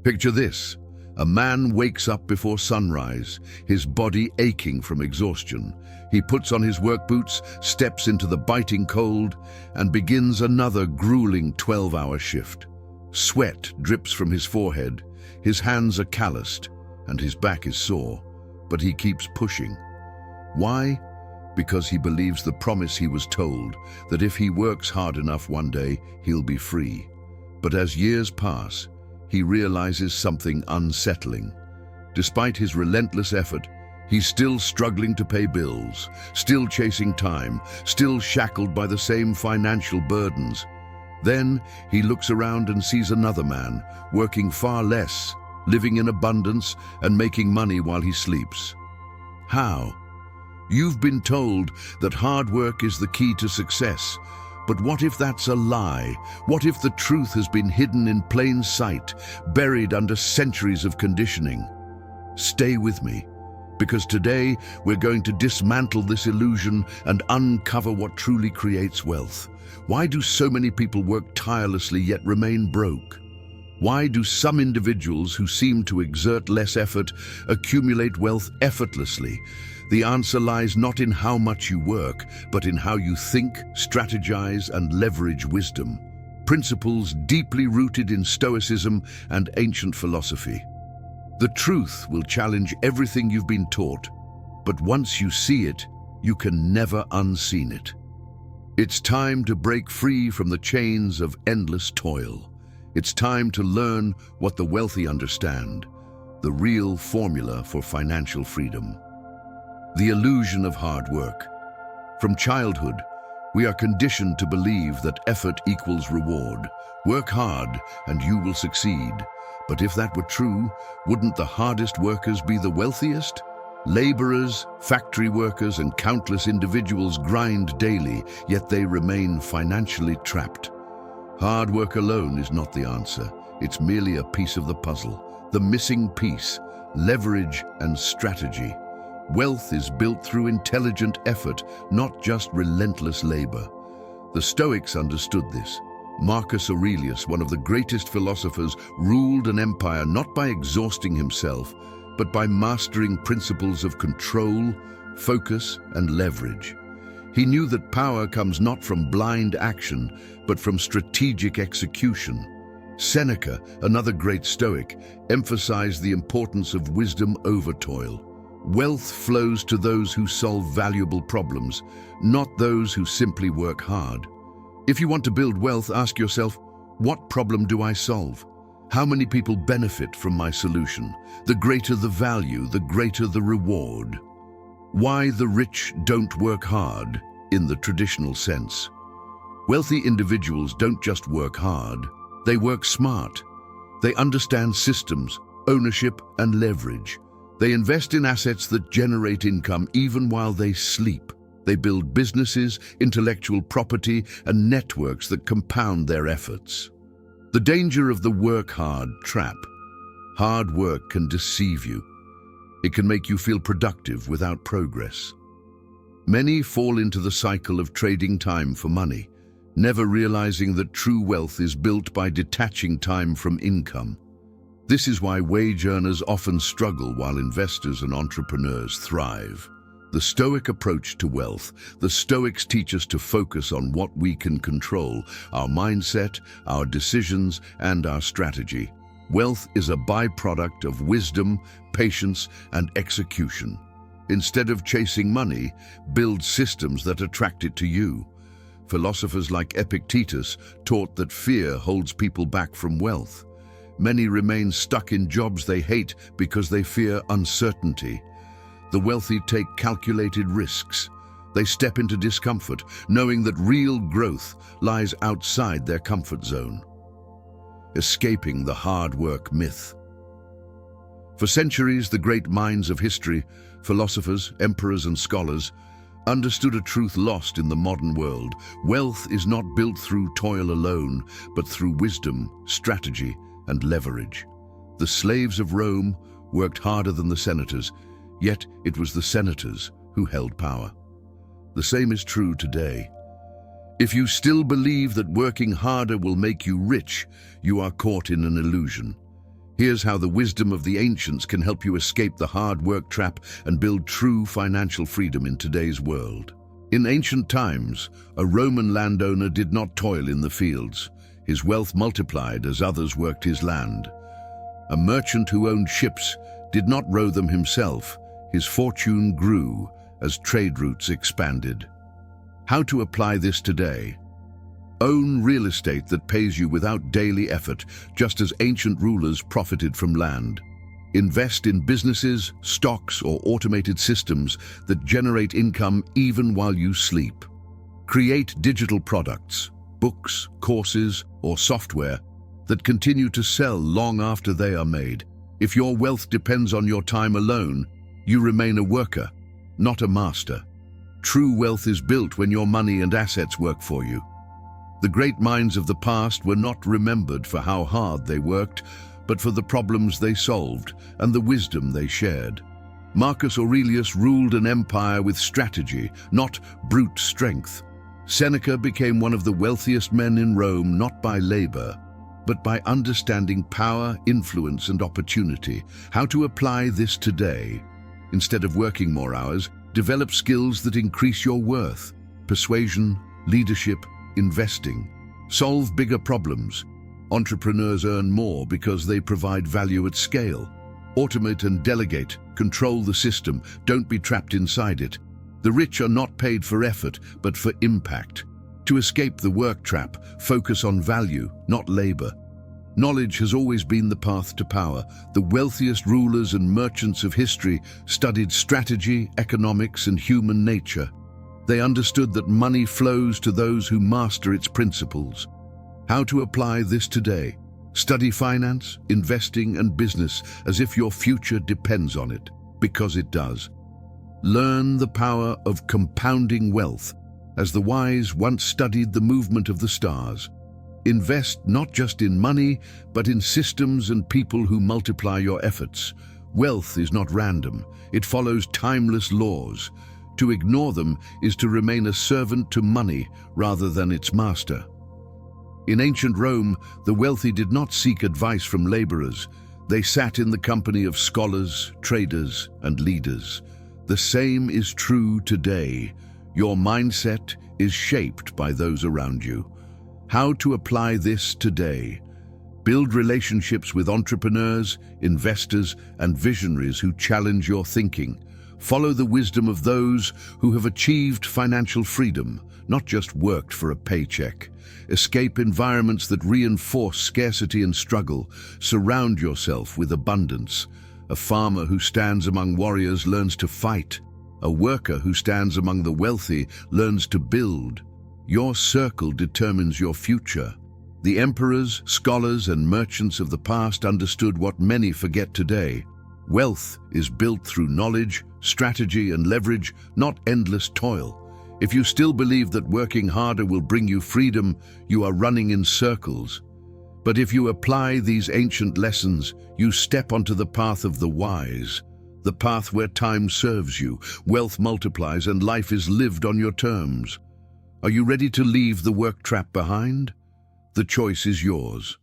Picture this. A man wakes up before sunrise, his body aching from exhaustion. He puts on his work boots, steps into the biting cold, and begins another grueling 12-hour shift. Sweat drips from his forehead, his hands are calloused, and his back is sore, but he keeps pushing. Why? Because he believes the promise he was told, that if he works hard enough one day, he'll be free. But as years pass, he realizes something unsettling. Despite his relentless effort, he's still struggling to pay bills, still chasing time, still shackled by the same financial burdens. Then he looks around and sees another man, working far less, living in abundance and making money while he sleeps. How? You've been told that hard work is the key to success. But what if that's a lie? What if the truth has been hidden in plain sight, buried under centuries of conditioning? Stay with me, because today we're going to dismantle this illusion and uncover what truly creates wealth. Why do so many people work tirelessly yet remain broke? Why do some individuals who seem to exert less effort accumulate wealth effortlessly? The answer lies not in how much you work, but in how you think, strategize, and leverage wisdom. Principles deeply rooted in Stoicism and ancient philosophy. The truth will challenge everything you've been taught, but once you see it, you can never unseen it. It's time to break free from the chains of endless toil. It's time to learn what the wealthy understand, the real formula for financial freedom. The illusion of hard work. From childhood, we are conditioned to believe that effort equals reward. Work hard and you will succeed. But if that were true, wouldn't the hardest workers be the wealthiest? Laborers, factory workers, and countless individuals grind daily, yet they remain financially trapped. Hard work alone is not the answer. It's merely a piece of the puzzle. The missing piece, leverage and strategy. Wealth is built through intelligent effort, not just relentless labor. The Stoics understood this. Marcus Aurelius, one of the greatest philosophers, ruled an empire not by exhausting himself, but by mastering principles of control, focus, and leverage. He knew that power comes not from blind action, but from strategic execution. Seneca, another great Stoic, emphasized the importance of wisdom over toil. Wealth flows to those who solve valuable problems, not those who simply work hard. If you want to build wealth, ask yourself, what problem do I solve? How many people benefit from my solution? The greater the value, the greater the reward. Why the rich don't work hard in the traditional sense. Wealthy individuals don't just work hard, they work smart. They understand systems, ownership, and leverage. They invest in assets that generate income even while they sleep. They build businesses, intellectual property, and networks that compound their efforts. The danger of the work hard trap. Hard work can deceive you. It can make you feel productive without progress. Many fall into the cycle of trading time for money, never realizing that true wealth is built by detaching time from income. This is why wage earners often struggle while investors and entrepreneurs thrive. The Stoic approach to wealth. The Stoics teach us to focus on what we can control, our mindset, our decisions, and our strategy. Wealth is a byproduct of wisdom, patience, and execution. Instead of chasing money, build systems that attract it to you. Philosophers like Epictetus taught that fear holds people back from wealth. Many remain stuck in jobs they hate because they fear uncertainty. The wealthy take calculated risks. They step into discomfort, knowing that real growth lies outside their comfort zone. Escaping the hard work myth. For centuries, the great minds of history, philosophers, emperors, and scholars, understood a truth lost in the modern world. Wealth is not built through toil alone, but through wisdom, strategy, and leverage. The slaves of Rome worked harder than the senators, yet it was the senators who held power. The same is true today. If you still believe that working harder will make you rich, you are caught in an illusion. Here's how the wisdom of the ancients can help you escape the hard work trap and build true financial freedom in today's world. In ancient times, a Roman landowner did not toil in the fields. His wealth multiplied as others worked his land. A merchant who owned ships did not row them himself. His fortune grew as trade routes expanded. How to apply this today? Own real estate that pays you without daily effort, just as ancient rulers profited from land. Invest in businesses, stocks, or automated systems that generate income even while you sleep. Create digital products, books, courses, or software that continue to sell long after they are made. If your wealth depends on your time alone, you remain a worker, not a master. True wealth is built when your money and assets work for you. The great minds of the past were not remembered for how hard they worked, but for the problems they solved and the wisdom they shared. Marcus Aurelius ruled an empire with strategy, not brute strength. Seneca became one of the wealthiest men in Rome not by labor, but by understanding power, influence, and opportunity. How to apply this today? Instead of working more hours, develop skills that increase your worth. Persuasion, leadership, investing. Solve bigger problems. Entrepreneurs earn more because they provide value at scale. Automate and delegate. Control the system. Don't be trapped inside it. The rich are not paid for effort, but for impact. To escape the work trap, focus on value, not labor. Knowledge has always been the path to power. The wealthiest rulers and merchants of history studied strategy, economics, and human nature. They understood that money flows to those who master its principles. How to apply this today? Study finance, investing, and business as if your future depends on it, because it does. Learn the power of compounding wealth, as the wise once studied the movement of the stars. Invest not just in money, but in systems and people who multiply your efforts. Wealth is not random. It follows timeless laws. To ignore them is to remain a servant to money rather than its master. In ancient Rome, the wealthy did not seek advice from laborers. They sat in the company of scholars, traders, and leaders. The same is true today. Your mindset is shaped by those around you. How to apply this today? Build relationships with entrepreneurs, investors, and visionaries who challenge your thinking. Follow the wisdom of those who have achieved financial freedom, not just worked for a paycheck. Escape environments that reinforce scarcity and struggle. Surround yourself with abundance. A farmer who stands among warriors learns to fight. A worker who stands among the wealthy learns to build. Your circle determines your future. The emperors, scholars, and merchants of the past understood what many forget today. Wealth is built through knowledge, strategy, and leverage, not endless toil. If you still believe that working harder will bring you freedom, you are running in circles. But if you apply these ancient lessons, you step onto the path of the wise, the path where time serves you, wealth multiplies, and life is lived on your terms. Are you ready to leave the work trap behind? The choice is yours.